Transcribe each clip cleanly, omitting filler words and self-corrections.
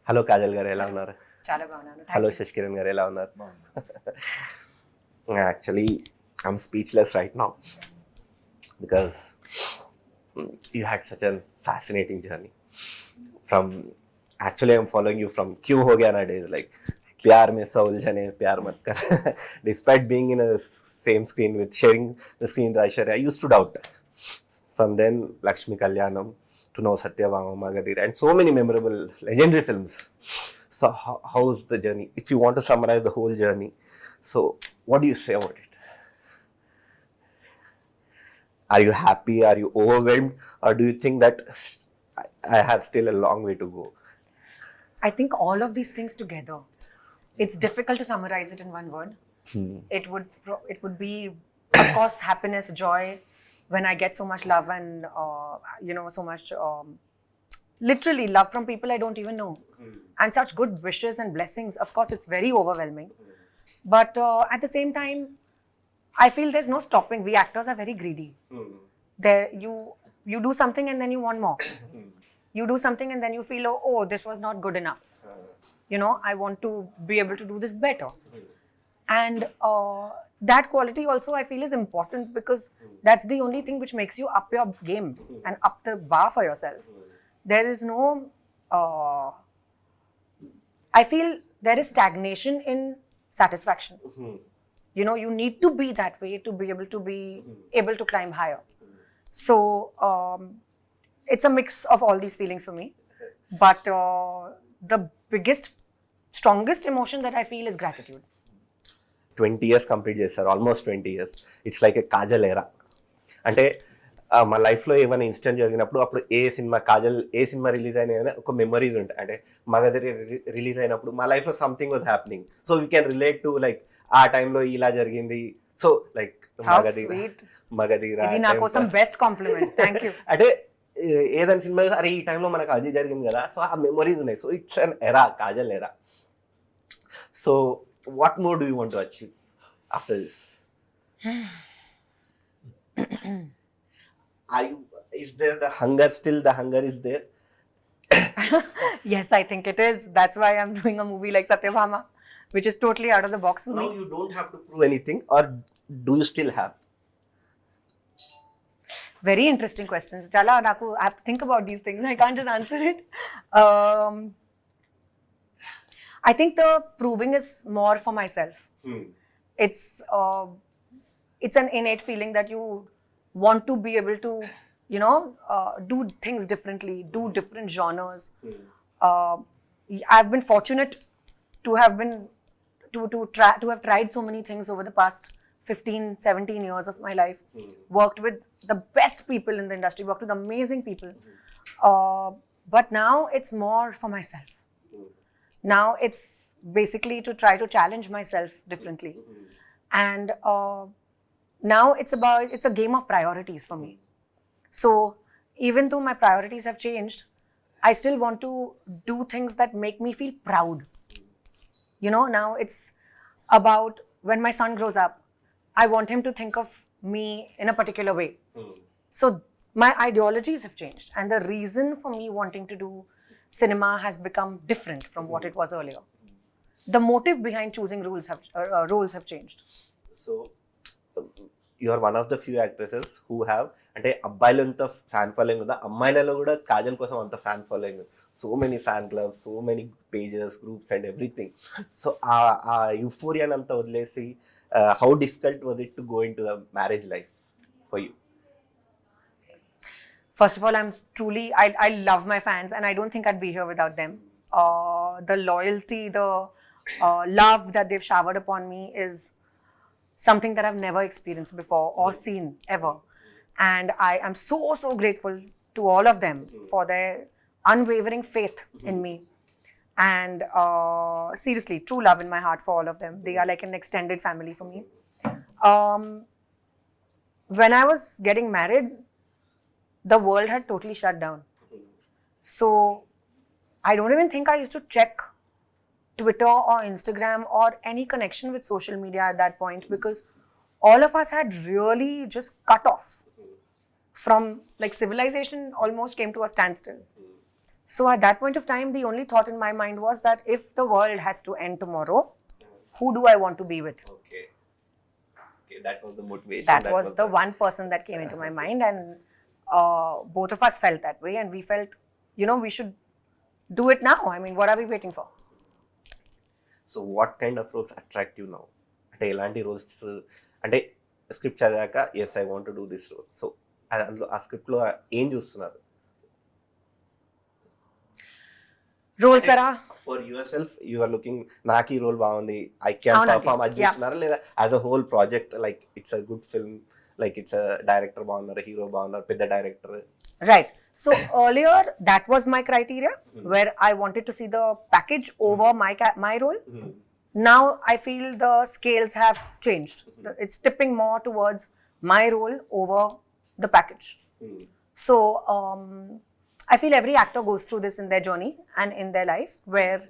Hello Kajal గారు, ఎలా ఉన్నారు? చాలా బాగున్నాను. హలో శశి కిరణ్ గారు, ఎలా ఉన్నారు? Actually I'm speechless right now because you had such a fascinating journey. Actually I'm following you from Kyun Ho Gaya Na days, like प्यार में सौ उलझने प्यार मत कर. Despite being in a same screen with sharing the screen with Aishwarya, I used to doubt that. From then Lakshmi Kalyanam to now Satyabhama, Magadhira, and so many memorable legendary films. So how's the journey? If you want to summarize the whole journey, so what do you say about it? Are you happy? Are you overwhelmed? Or do you think that I have still a long way to go? I think all of these things together. It's difficult to summarize it in one word. It would be, of course, happiness, joy, when I get so much love and so much literally love from people I don't even know, and such good wishes and blessings. Of course, it's very overwhelming, but at the same time, I feel there's no stopping. We actors are very greedy. There, you do something and then you want more. You do something and then you feel, oh, this was not good enough. I want to be able to do this better. And that quality also I feel is important, because that's the only thing which makes you up your game and up the bar for yourself. There is no, I feel there is stagnation in satisfaction. You need to be that way to be able to climb higher. So it's a mix of all these feelings for me. But the biggest, strongest emotion that I feel is gratitude. 20 years complete చేస్తారు, almost 20 years. It's like ఏ కాజల్ ఎరా. అంటే మా లైఫ్లో ఏమైనా incident జరిగినప్పుడు అప్పుడు ఏ cinema release అయినా ఒక మెమరీస్ ఉంటాయి. అంటే మగధీర రిలీజ్ అయినప్పుడు మా లైఫ్లో something was happening, so we can relate to like ఆ టైంలో ఇలా జరిగింది. సో లైక్ మగధీర నా కోసం బెస్ట్ కాంప్లిమెంట్. Thank you. అంటే ఏదైనా సినిమా అరే ఈ టైంలో మనకు అది జరిగింది కదా, సో ఆ మెమరీస్ ఉన్నాయి. సో ఇట్స్ అన్ ఎరా, కాజల్ ఎరా. So what more do you want to achieve after this? Is there the hunger still? The hunger is there? Yes, I think it is. That's why I'm doing a movie like Satyabhama, which is totally out of the box for me. Now you don't have to prove anything, or do you still have? Very interesting questions. Chala, I have to think about these things. I can't just answer it. I think the proving is more for myself. It's an innate feeling that you want to be able to, do things differently, do different genres. I've been fortunate to have tried so many things over the past 15-17 years of my life. Worked with the best people in the industry, worked with amazing people. But now it's more for myself. Now it's basically to try to challenge myself differently. And now it's a game of priorities for me. So even though my priorities have changed, I still want to do things that make me feel proud. Now it's about when my son grows up, I want him to think of me in a particular way. So my ideologies have changed, and the reason for me wanting to do cinema has become different from what it was earlier. The motive behind choosing roles have changed. So you are one of the few actresses who have, అంటే అబ్బాయిలు అంత fan following ఉందా, అమ్మాయిలలో కూడా కాజల్ కోసం అంత fan following, so many fan clubs, so many pages, groups and everything. So ఆ యూఫోరియాని అంతా వదిలేసి how difficult was it to go in to the marriage life for you? First of all, I love my fans, and I don't think I'd be here without them. The loyalty, the love that they've showered upon me is something that I've never experienced before or seen ever. And I am so grateful to all of them for their unwavering faith in me. And seriously, true love in my heart for all of them. They are like an extended family for me. When I was getting married, the world had totally shut down. So I don't even think I used to check Twitter or Instagram or any connection with social media at that point, because all of us had really just cut off from, like, civilization almost came to a standstill. So at that point of time, the only thought in my mind was that if the world has to end tomorrow, who do I want to be with? Okay. Okay, that was the motivation. That was the one person that came into my mind, and both of us felt that way, and we felt, we should do it now. I mean, what are we waiting for? So what kind of roles attract you now? అంటే ఎలాంటి roles అంటే script చదివాక yes I want to do this role, so అందులో ఆ స్క్రిప్ట్లో ఏం చూస్తున్నారు? Roles that are for yourself you are looking, నాకు ఈ రోల్ బాగుంది, ఐ క్యాన్ పర్ఫార్మ్ అది చూస్తున్నారా, లేదా as a whole project like it's a good film, like it's a director బాగున్నారు, హీరో బాగున్నారు, పెద్ద director? right. So earlier that was my criteria, where I wanted to see the package over my role. Now I feel the scales have changed. It's tipping more towards my role over the package. So I feel every actor goes through this in their journey and in their life, where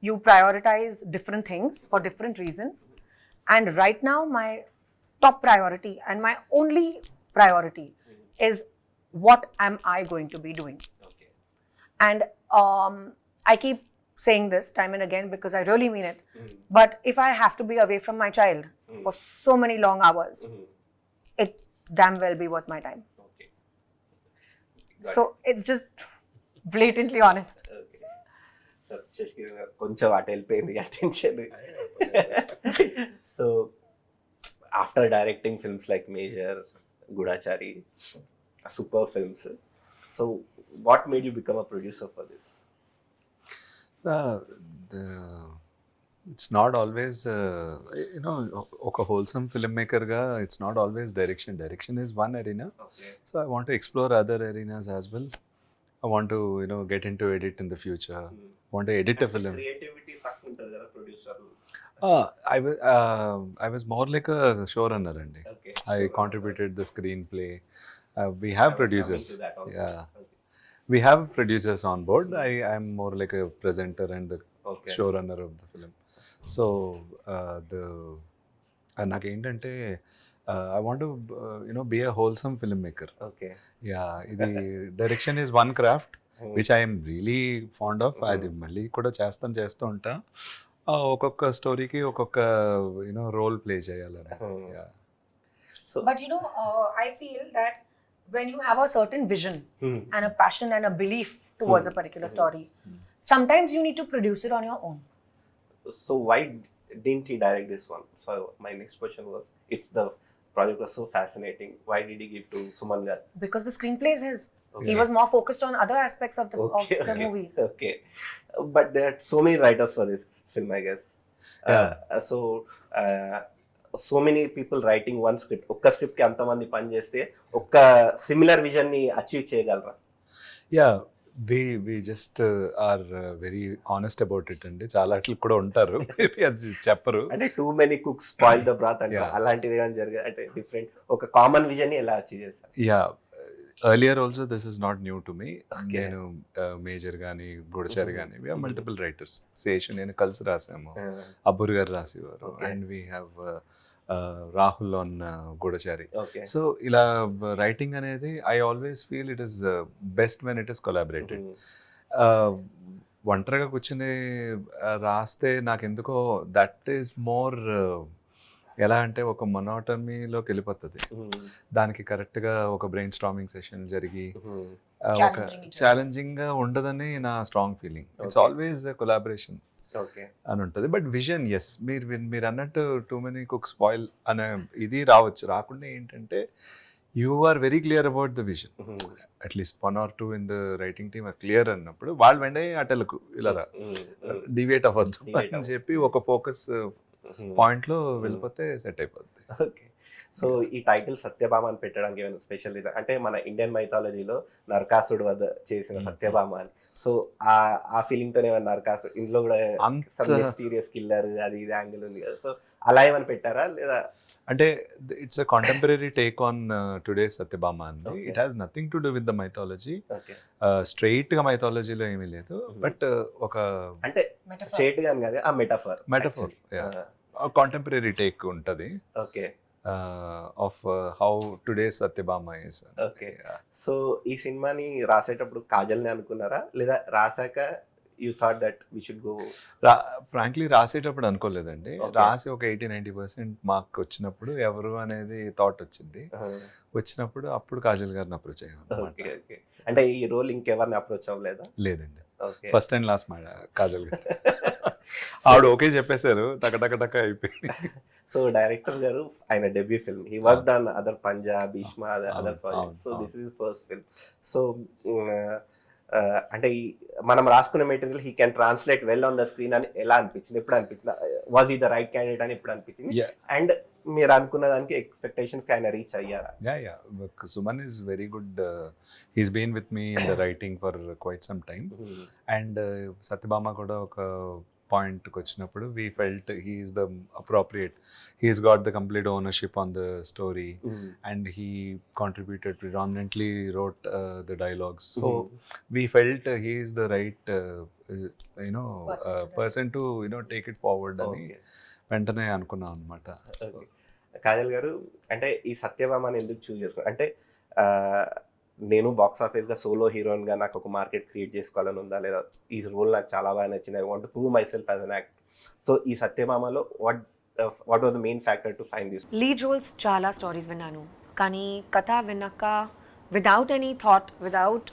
you prioritize different things for different reasons. And right now my top priority and my only priority is what am I going to be doing? Okay. And I keep saying this time and again because I really mean it. But if I have to be away from my child for so many long hours, it damn well be worth my time. Okay. So it's just blatantly honest. Okay. Sashi Kiran garu కొంచెం అటు వెళ్ళిపోయింది attention. So after directing films like Major, Goodachari, super films, so what made you become a producer for this? It's not always oka wholesome filmmaker ga it's not always direction is one arena. Okay. So I want to explore other arenas as well. I want to get into edit in the future. Want to edit a film. Creativity takku untadi kada producer. I was more like a showrunner andi. Okay. I contributed the screenplay. We have producers. Yeah. Okay. We have producers on board. I am more like a presenter and the Okay. showrunner of the film. So నాకు ఏంటంటే I want to be a wholesome filmmaker. Okay. Yeah, ఇది direction is one craft which I am really fond of. అది మళ్ళీ కూడా చేస్తూ ఉంటా. ఒక్కొక్క స్టోరీకి ఒక్కొక్క రోల్ ప్లే చేయాలని. Yeah. So But I feel that when you have a certain vision and a passion and a belief towards a particular story, sometimes you need to produce it on your own. so why didn't he direct this one? So my next question was, if the project was so fascinating, why did he give to Suman gar? Because the screenplay is his. Okay. He was more focused on other aspects of the movie. Okay. But there are so many writers for this film, I guess. So many people writing one script. ఒక్క script కి అంతమంది పని చేస్తే ఒక్క similar vision ని achieve చేయగలరా? Yeah, we just are very honest about it అండి. చాలా అట్లు కూడా ఉంటారు, అది చెప్పరు. అంటే too many cooks spoil the బ్రాత్ అంటే Yeah. అలాంటిది కానీ జరిగింది అంటే డిఫరెంట్ ఒక కామన్ విజన్ ని ఎలా అచీవ్ చేస్తారు? Yeah, earlier also this is not new to me. Okay. నేను మేజర్ కానీ గూఢచారి కానీ we have multiple writers. Sesh నేను కలిసి రాసాము, అబ్బూర్ గారు రాసేవారు, Okay. and we have Rahul on Goodachari. Okay. So ఇలా రైటింగ్ అనేది I always feel it is best when it is collaborated. ఒంటరిగా కూర్చొని రాస్తే నాకు ఎందుకో దట్ ఈస్ మోర్ ఎలా అంటే ఒక మొనోటమీలోకి వెళ్ళిపోతుంది. దానికి కరెక్ట్గా ఒక బ్రెయిన్ స్టార్మింగ్ సెషన్ జరిగి ఒక ఛాలెంజింగ్గా ఉండదని నా strong feeling. It's always collaboration okay అని ఉంటుంది. బట్ విజన్ ఎస్, మీరు అన్నట్టు టూ మెనీ కుక్ స్పాయిల్ అనే ఇది రాకుండా ఏంటంటే you are very clear about the vision. At least 1 or 2 in the writing team clear అన్నప్పుడు వాళ్ళు వెంటనే అటలకు ఇలా డివేట్ అవ్వద్దు అని చెప్పి ఒక ఫోకస్ పాయింట్లో వెళ్ళిపోతే సెట్ అయిపోద్ది. ఓకే. సో ఈ టైటిల్ సత్యభామ అని పెట్టడానికి ఏమైనా స్పెషల్ రీజన్ అంటే మన ఇండియన్ మైథాలజీలో నరకాసుడు వద్ద చేసిన సత్యభామ అని, సో ఆ ఫీలింగ్ తోనే ఏమైనా నరకాసుడు ఇందులో కూడా మిస్టీరియస్ కిల్లర్ అది ఇది యాంగిల్ ఉంది కదా, సో అలా ఏమైనా పెట్టారా లేదా? అంటే it's a contemporary take on today's Satyabhama అండి. It has nothing to do with the mythology. Straight గా మైథాలజీలో ఏమీ లేదు, బట్ ఒక అంటే స్ట్రైట్ గా కాదు, ఆ మెటాఫర్ కాంటెంపరీ టేక్ ఉంటుంది. Okay. of how today's Satyabhama is. Okay. So ఈ సినిమాని రాసేటప్పుడు కాజల్ని అనుకున్నారా, లేదా రాసాక you thought that we should go? Frankly రాసేటప్పుడు అనుకోలేదండి. Okay. రాసి ఒక 80-90% మార్క్ వచ్చినప్పుడు ఎవరు అనేది థాట్ వచ్చింది. వచ్చినప్పుడు అప్పుడు కాజల్ గారిని అప్రోచ్ అయ్యాను ఓకే ఓకే. అంటే ఈ రోల్ ఇంకెవరిని అప్రోచ్ అవ్వలేదా? లేదండి, ఓకే. ఫస్ట్ అండ్ లాస్ట్ మా కాజల్ గారు. ఆవిడ ఓకే చెప్పేశారు, టక అయిపోయింది. సో డైరెక్టర్ గారు ఆయన debut film, he worked on other Punjab, Bheeshma, other project. So this is first film. So అంటే మనం రాసుకున్న material he can translate well on the screen అని ఎలా అనిపించింది, ఎప్పుడు అనిపించింది? వాజ్ ఈ ద రైట్ క్యాండిడేట్ అని ఎప్పుడు అనిపించింది? అండ్ మీరు అనుకున్న దానికి ఎక్స్పెక్టేషన్స్ ఆయన రీచ్ అయ్యారా? Yeah. Suman is very good. He's been with me in the writing for quite some time. And Satyabhama kuda oka point కి వచ్చినప్పుడు we felt he is the appropriate. He's got the complete ownership on the story, and he contributed predominantly, wrote the dialogues. So we felt he is the right person to take it forward అని వెంటనే అనుకున్నాం అనమాట. కాజల్ గారు, అంటే ఈ సత్యభామని ఎందుకు చూస్ చేసుకున్నారు? అంటే నేను బాక్స్ ఆఫీస్గా సోలో హీరోయిన్గా నాకు ఒక మార్కెట్ క్రియేట్ చేసుకోవాలని ఉందా, లేదా ఈ రోల్ నాకు చాలా బాగా నచ్చింది, I want to prove myself as an act. So ఈ సత్యభామలో what was the main factor to find this? Lead roles చాలా స్టోరీస్ విన్నాను, కానీ కథ విన్నాక without any thought, without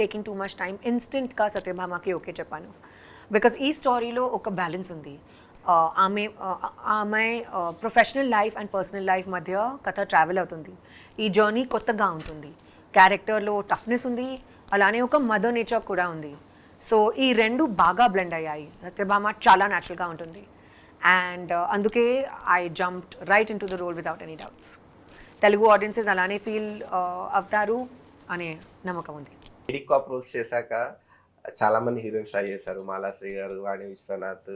taking too much time, ఇన్స్టెంట్గా సత్యభామకి ఓకే చెప్పాను. బికాస్ ఈ స్టోరీలో ఒక బ్యాలెన్స్ ఉంది. ఆమె professional life and personal life మధ్య కథ ట్రావెల్ అవుతుంది. ఈ జర్నీ కొత్తగా ఉంటుంది, క్యారెక్టర్లో టఫ్నెస్ ఉంది, అలానే ఒక మదర్ నేచర్ కూడా ఉంది. సో ఈ రెండు బాగా బ్లెండ్ అయ్యాయి. సత్యభామ చాలా న్యాచురల్గా ఉంటుంది, అండ్ అందుకే I jumped right into the role without any doubts. Telugu audiences అలానే ఫీల్ అవుతారు అనే నమ్మకం ఉంది. లేడీ కాప్ రోల్స్ చేశాక చాలా మంది హీరోయిన్స్ ట్రై చేశారు, మాలాశ్రీ గారు, వాణి విశ్వనాథ్,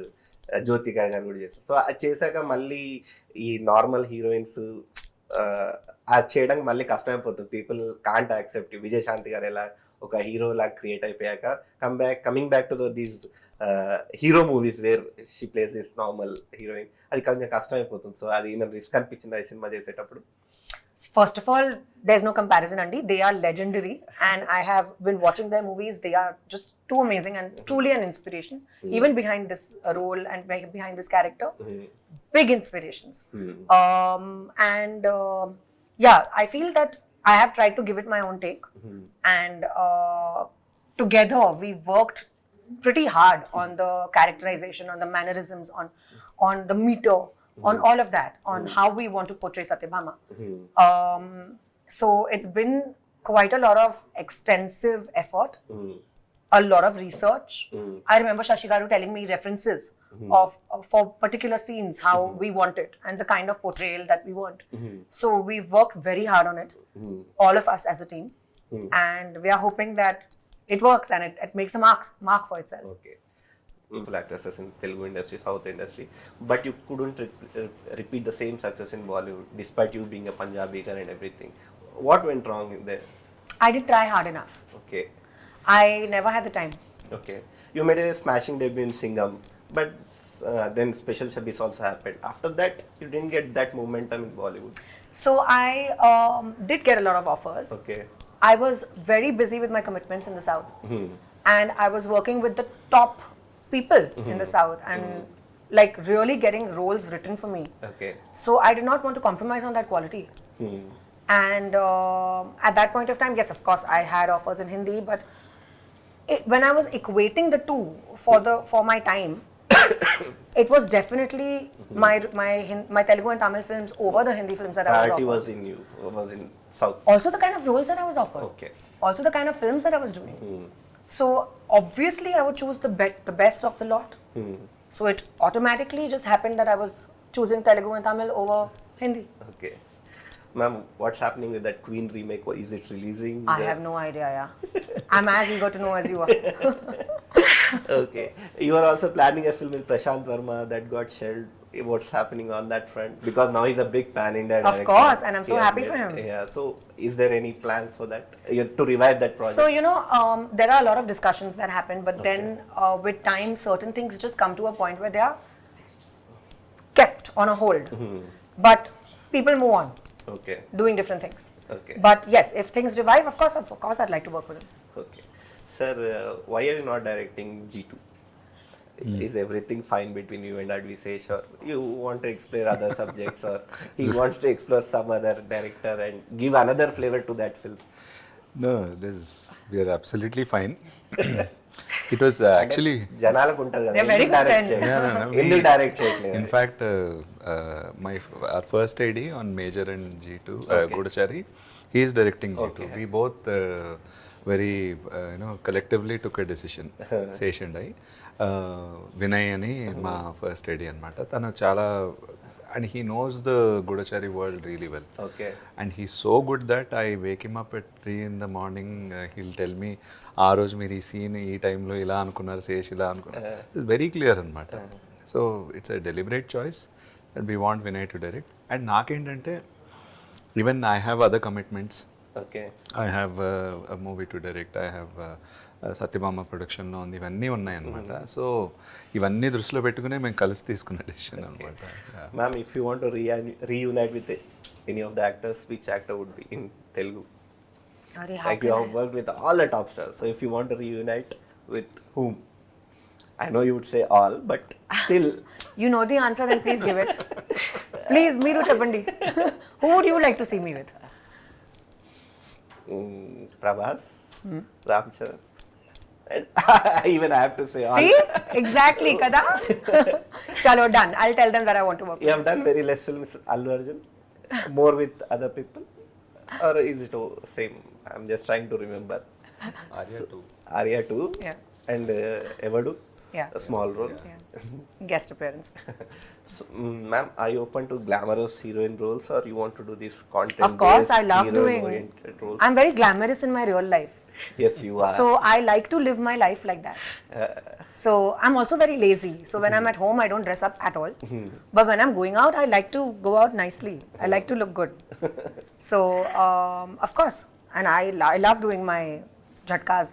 జ్యోతిక గారు కూడా చేస్తారు. సో అది చేశాక మళ్ళీ ఈ నార్మల్ హీరోయిన్స్ అది చేయడానికి మళ్ళీ కష్టమైపోతుంది. People can't accept. విజయశాంతి గారు ఎలా ఒక హీరో లాగా క్రియేట్ అయిపోయాక coming back to these hero movies where she place this normal heroine, అది కొంచెం కష్టమైపోతుంది. సో అది నాకు రిస్క్ అనిపించింది ఈ సినిమా చేసేటప్పుడు. First of all, there's no comparison, Andy. They are legendary, and I have been watching their movies. They are just too amazing and truly an inspiration. Even behind this role and behind this character, big inspirations. And yeah, I feel that I have tried to give it my own take, and together we worked pretty hard on the characterization, on the mannerisms, on the meter, on all of that, on how we want to portray Satyabhama. So it's been quite a lot of extensive effort, a lot of research. I remember Sashi Garu telling me references for particular scenes, how we want it, and the kind of portrayal that we want. So we've worked very hard on it, all of us as a team, and we are hoping that it works and it makes a mark for itself. Okay. Actresses in Telugu industry, South industry, but you couldn't repeat the same success in Bollywood despite you being a Punjabi girl and everything. What went wrong in there? I did try hard enough. Okay. I never had the time. Okay. You made a smashing debut in Singham, but then Special Shabis also happened. After that, you didn't get that momentum in Bollywood. So I did get a lot of offers. Okay. I was very busy with my commitments in the South, and I was working with the top people in the South, and like really getting roles written for me. Okay. So I did not want to compromise on that quality. And at that point of time, yes, of course, I had offers in Hindi, but when I was equating the two for my time, it was definitely my Telugu and Tamil films over the Hindi films that I was offered. Priority was in South. Also the kind of roles that I was offered. Okay. Also the kind of films that I was doing. So obviously I would choose the best of the lot. So it automatically just happened that I was choosing Telugu and Tamil over Hindi. Okay. Ma'am, what's happening with that Queen remake? Is it releasing? I have no idea, yeah. I'm as eager to know as you are. Okay. You are also planning a film with Prashant Varma that got shelved. What's happening on that front? Because now he's a big pan-India director. Of course, and I'm so happy for him. Yeah. So, is there any plans for that? To revive that project? So, there are a lot of discussions that happen, but then with time, certain things just come to a point where they are kept on a hold. But people move on, Okay. doing different things. Okay. But yes, if things revive, of course, I'd like to work with him. Okay. Sir, why are you not directing G2? Is everything fine between you and Adivi Sesh, or you want to explore other subjects, or he wants to explore some other director and give another flavor to that film? No, we are absolutely fine. It was actually. జనాలకు ఉంటుంది కదా, They're very ఎందుకు good direct friends. చేయలేదు? ఎందుకు direct చేయట్లేదు? In fact, our first AD on Major and G2, Gudachari, he is directing G2. Okay. We both very, collectively took a decision, Sesh and I. Vinay ani ma first AD anamata. Tanu chala, and he knows the Gudachari world really well. Okay. And he's so good that I wake him up at 3 in the morning. He'll tell me, "Aa roju meer ee scene ee time lo ila anukunnaru, Sesh ila anukunnaru." It's very clear anamata. So it's a deliberate choice that we want Vinay to direct. And naakentante, even I have other commitments. Okay. I have a movie to direct. I have Satyabhama production లో ఉంది, ఇవన్నీ ఉన్నాయన్నమాట. So ఇవన్నీ దృష్టిలో పెట్టుకునే మేము కలిసి తీసుకున్న డెసిషన్ అనమాట. Ma'am, if you want to reunite with any of the actors, which actor would be in Telugu? Sorry, Like you have worked with all the top stars. So if you want to reunite with whom? I know you would say all, but still. You know the answer, then please give it. Please, Meeru Chapandi. Who would you like to see me with? Prabhas, Ram Charan. And even I have to say all. See? Exactly, kada? Chalo, done. I'll tell them that I want to work You have done very less films with Allu Arjun, more with other people, or is it same? I'm just trying to remember. Arya too. Yeah. And Evadu, Yeah. a small role. Yeah. Guest appearance. So, ma'am, are you open to glamorous heroine roles, or you want to do this content? Of course, I love doing. roles? I'm very glamorous in my real life. Yes, you are. So I like to live my life like that. So I'm also very lazy. So when I'm at home, I don't dress up at all. But when I'm going out, I like to go out nicely. I like to look good. So of course, and I love doing my jhatkas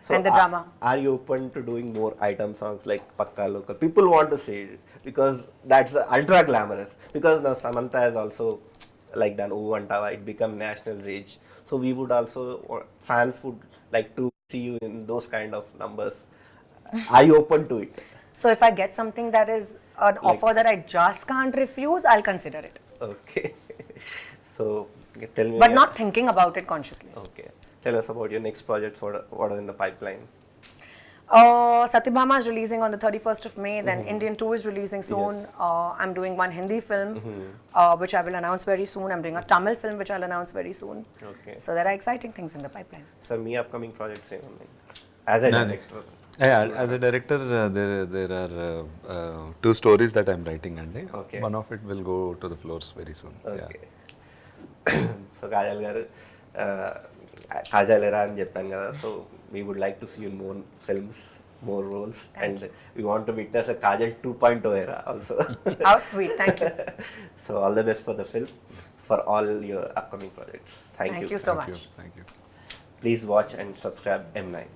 So and the drama. Are you open to doing more item songs like Pakka Local? People want to say it because that's ultra glamorous. Because now Samantha has also like done Oh Antava, it become national rage. So we would also, fans would like to see you in those kind of numbers. Are you open to it? So if I get something that is an offer that I just can't refuse, I'll consider it. Okay. So tell me. But not thinking about it consciously. Okay. Tell us about your next project. What are in the pipeline? Satyabhama is releasing on the 31st of May, then Indian 2 is releasing soon. Yes. I'm doing one Hindi film, which I will announce very soon. I'm doing a Tamil film, which I'll announce very soon. Okay. So there are exciting things in the pipeline. Sir, me upcoming projects as a director. Yeah, as a director, there are 2 stories that I'm writing, and Okay. one of it will go to the floors very soon. Okay. So Kajal garu, Kajal era అని చెప్పాను కదా. So we would like to see you in more films, more roles, and we want to witness a Kajal 2.0 era also. How sweet, thank you. So all the best for the film, for all your upcoming projects. Thank you. Thank you so much. Thank you. Please watch and subscribe M9.